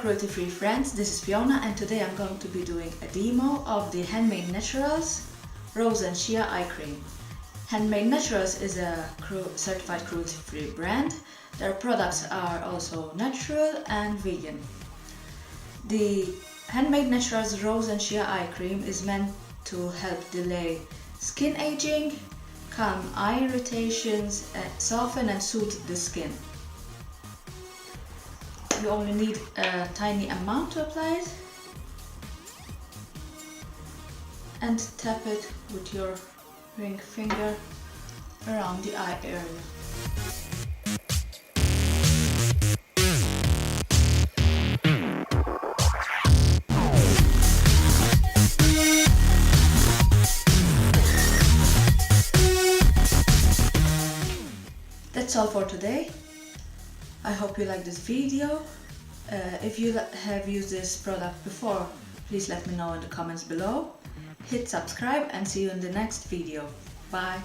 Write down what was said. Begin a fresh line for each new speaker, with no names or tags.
cruelty-free friends, this is Fiona and today I'm going to be doing a demo of the Handmade Naturals Rose and Shea Eye Cream. Handmade Naturals is a certified cruelty-free brand. Their products are also natural and vegan. The Handmade Naturals Rose and Shea Eye Cream is meant to help delay skin aging, calm eye irritations, soften and soothe the skin. You only need a tiny amount to apply it and tap it with your ring finger around the eye area. That's all for today. I hope you like this video. If you have used this product before, please let me know in the comments below. Hit subscribe and see you in the next video. Bye!